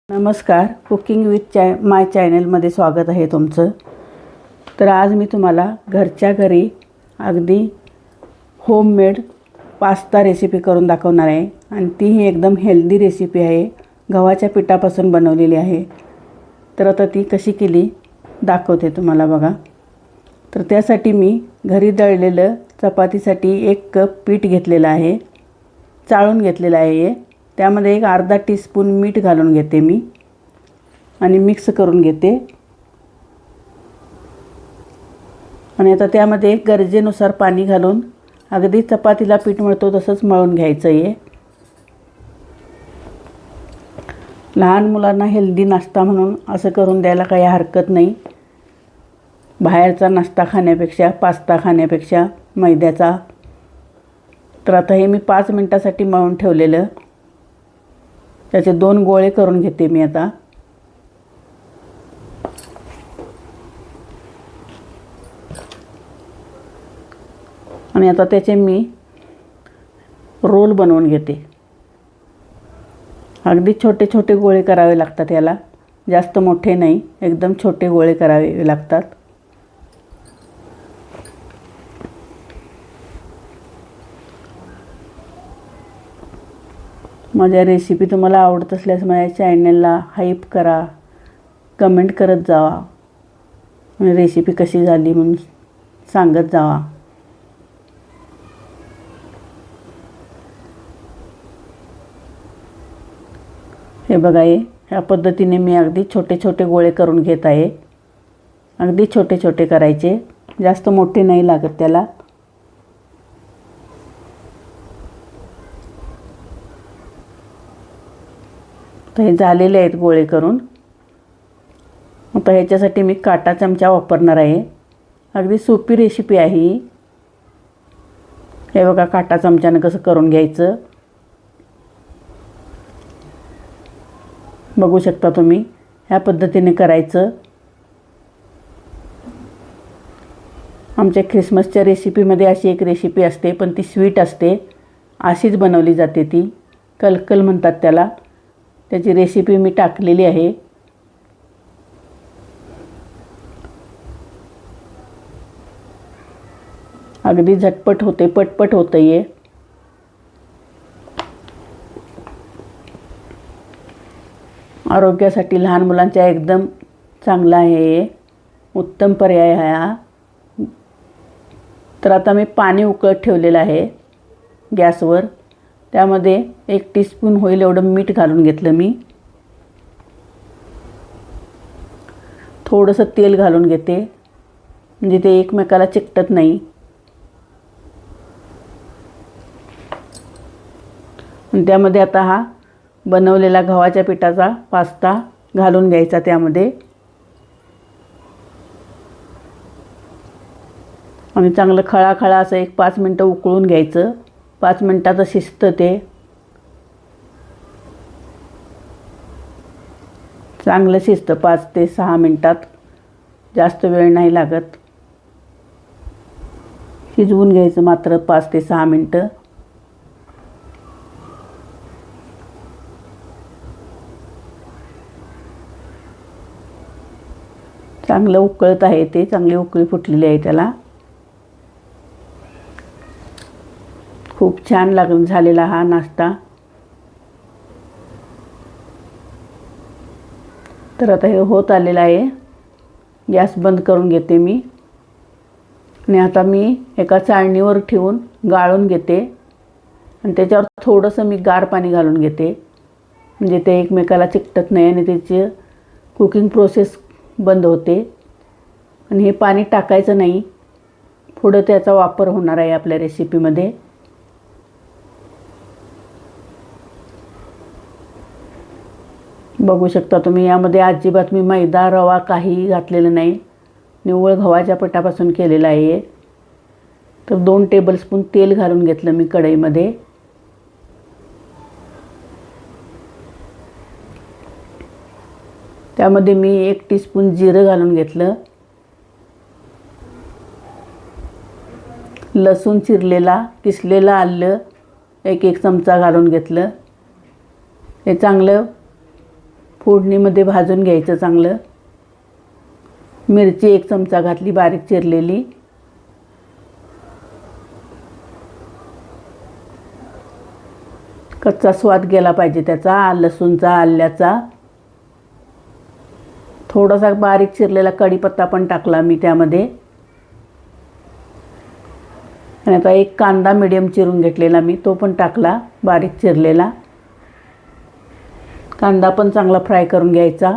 नमस्कार, cooking with माय चॅनलमध्ये स्वागत आहे तुमचं. तर आज मी तुम्हाला घरच्या घरी अगदी होममेड पास्ता रेसिपी करून दाखवणार आहे आणि तीही एकदम हेल्दी रेसिपी आहे. गव्हाच्या पिठापासून बनवलेली आहे. तर आता ती कशी केली दाखवते तुम्हाला बघा. तर त्यासाठी मी घरी दळलेलं चपातीसाठी 1 कप पीठ घेतलेलं आहे, चाळून घेतलेलं आहे. त्यामध्ये एक अर्धा टीस्पून मीठ घालून घेते मी आणि मिक्स करून घेते. आणि आता त्यामध्ये गरजेनुसार पाणी घालून अगदी चपातीला पीठ मळतो तसंच मळून घ्यायचं आहे. लहान मुलांना हेल्दी नाश्ता म्हणून असं करून द्यायला काही हरकत नाही. बाहेरचा नाश्ता खाण्यापेक्षा, पास्ता खाण्यापेक्षा मैद्याचा. तर आता हे मी 5 मिनिटासाठी मळून ठेवलेलं. त्याचे 2 गोळे करून घेते मी आता. आणि आता त्याचे मी रोल बनवून घेते. अगदी छोटे छोटे गोळे करावे लागतात याला, जास्त मोठे नाही, एकदम छोटे गोळे करावे लागतात. माझ्या रेसिपी तुम्हाला आवडत असल्यास माझ्या चॅनलला हाईप करा, कमेंट करत जावा आणि रेसिपी कशी झाली म्हणून सांगत जावा. हे बघा, ह्या पद्धतीने मी अगदी छोटे छोटे गोळे करून घेत आहे. अगदी छोटे छोटे करायचे, जास्त मोठे नाही लागत त्याला. तर हे झालेले आहेत गोळे करून. आता ह्याच्यासाठी मी काटा चमचा वापरणार आहे. अगदी सोपी रेसिपी आहे ही. हे बघा, काटा चमच्यानं कसं करून घ्यायचं बघू शकता तुम्ही. ह्या पद्धतीने करायचं. आमच्या ख्रिसमसच्या रेसिपीमध्ये अशी एक रेसिपी असते, पण ती स्वीट असते. अशीच बनवली जाते ती. कलकल म्हणतात त्याला. त्याची रेसिपी मी टाकलेली आहे. अगदी झटपट होते, पटपट होतं आहे. आरोग्यासाठी लहान मुलांच्या एकदम चांगला आहे, उत्तम पर्याय आहे हा. तर आता मी पाणी उकळत ठेवलेलं आहे गॅसवर. त्यामध्ये 1 टीस्पून होईल एवढं मीठ घालून घेतलं मी. थोडंसं तेल घालून घेते म्हणजे ते एकमेकाला चिकटत नाही. आणि त्यामध्ये आता हा बनवलेला गव्हाच्या पिठाचा पास्ता घालून घ्यायचा त्यामध्ये. आणि चांगलं खळाखळा असं 5 मिनटं उकळून घ्यायचं. 5 मिनटाचं शिजतं ते. चांगलं शिजतं 5 ते 6 मिनटात. जास्त वेळ नाही लागत. शिजवून घ्यायचं मात्र 5 ते 6 मिनटं. चांगलं उकळत आहे ते. चांगली उकळी फुटलेली आहे त्याला. खूप छान झालेला हा नाश्ता. तर आता हे होत आलेलं आहे. गॅस बंद करून घेते मी. आणि आता मी एका चाळणीवर ठेवून गाळून घेते. आणि त्याच्यावर थोडंसं मी गार पाणी घालून घेते म्हणजे ते एकमेकाला चिकटत नाही आणि त्याची कुकिंग प्रोसेस बंद होते. आणि हे पाणी टाकायचं नाही, पुढं त्याचा वापर होणार आहे आपल्या रेसिपीमध्ये. बघू शकता तुम्ही. यामध्ये अजिबात मी मैदा, रवा काहीही घातलेलं नाही. निव्वळ गव्हाच्या पिठापासून केलेलं आहे. तर 2 टेबलस्पून तेल घालून घेतलं मी कढईमध्ये. त्यामध्ये मी 1 टीस्पून जिरं घालून घेतलं. लसूण चिरलेला, किसलेलं आलं 1 चमचा घालून घेतलं. हे चांगलं फोडणीमध्ये भाजून घ्यायचं चांगलं. मिरची 1 चमचा घातली बारीक चिरलेली. कच्चा स्वाद गेला पाहिजे त्याचा, लसूणचा, आल्याचा. थोडासा बारीक चिरलेला कढीपत्ता पण टाकला मी त्यामध्ये. आणि आता 1 कांदा मीडियम चिरून घेतलेला मी, तो पण टाकला बारीक चिरलेला. कांदा पण चांगला फ्राय करून घ्यायचा.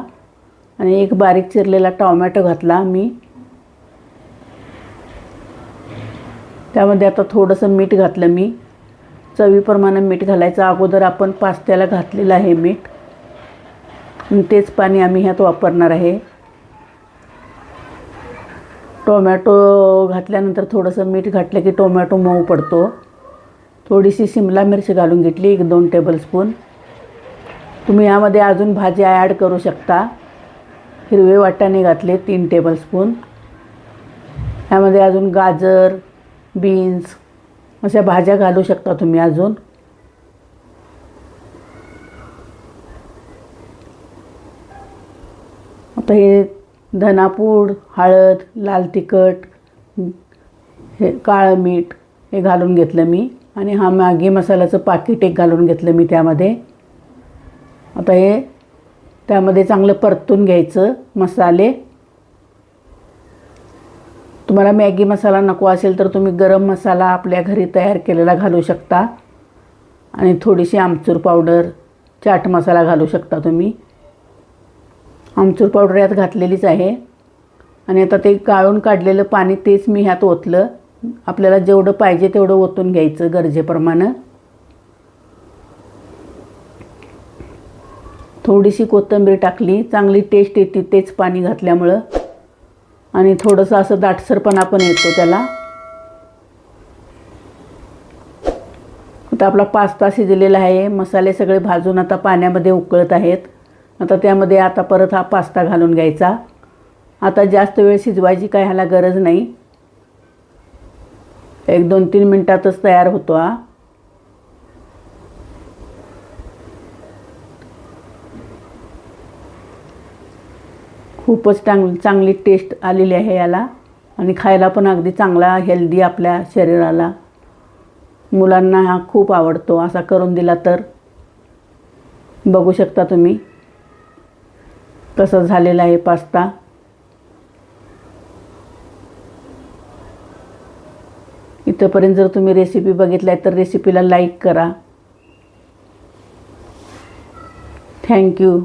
आणि 1 बारीक चिरलेला टोमॅटो घातला मी. त्यामध्ये आता थोडंसं मीठ घातलं मी. चवीप्रमाणे मीठ घालायचं. अगोदर आपण पास्त्याला घातलेलं आहे मीठ, आणि तेच पाणी आम्ही ह्यात वापरणार आहे. टोमॅटो घातल्यानंतर थोडंसं मीठ घातलं की टोमॅटो मऊ पडतो. थोडीशी शिमला मिरची घालून घेतली 1-2 टेबलस्पून. तुम्ही यामध्ये अजून भाज्या ॲड करू शकता. हिरवे वाटाणे घातले 3 टेबलस्पून. यामध्ये अजून गाजर, बीन्स अशा भाज्या घालू शकता तुम्ही अजून. आता हे धनापूड, हळद, लाल तिखट, हे काळं मीठ हे घालून घेतलं मी. आणि हा मॅगी मसाल्याचं पाकीट 1 घालून घेतलं मी त्यामध्ये. आता हे त्यामध्ये चांगलं परतून घ्यायचं मसाले. तुम्हाला मॅगी मसाला नको असेल तर तुम्ही गरम मसाला आपल्या घरी तयार केलेला घालू शकता. आणि थोडीशी आमचूर पावडर, चाट मसाला घालू शकता तुम्ही. आमचूर पावडर यात घातलेलीच आहे. आणि आता ते गाळून काढलेलं पाणी तेच मी ह्यात ओतलं. आपल्याला जेवढं पाहिजे तेवढं ओतून घ्यायचं गरजेप्रमाणे. थोडीशी कोथिंबीर टाकली, चांगली टेस्ट येते तेच पाणी घातल्यामुळं. आणि थोडंसं असं दाटसरपणा पण येतो त्याला. आता आपला पास्ता शिजलेला आहे. मसाले सगळे भाजून आता पाण्यामध्ये उकळत आहेत. आता त्यामध्ये आता परत हा पास्ता घालून घ्यायचा. आता जास्त वेळ शिजवायची काय ह्याला गरज नाही. 1-2-3 मिनटातच तयार होतो हा. खूपच चांगली टेस्ट आलेली आहे याला. आणि खायला पण अगदी चांगला, हेल्दी आपल्या शरीराला. मुलांना हा खूप आवडतो. असा करून दिला तर. बघू शकता तुम्ही कसा झालेला आहे पास्ता. इथंपर्यंत जर तुम्ही रेसिपी बघितली तर रेसिपीला लाईक करा. थँक्यू.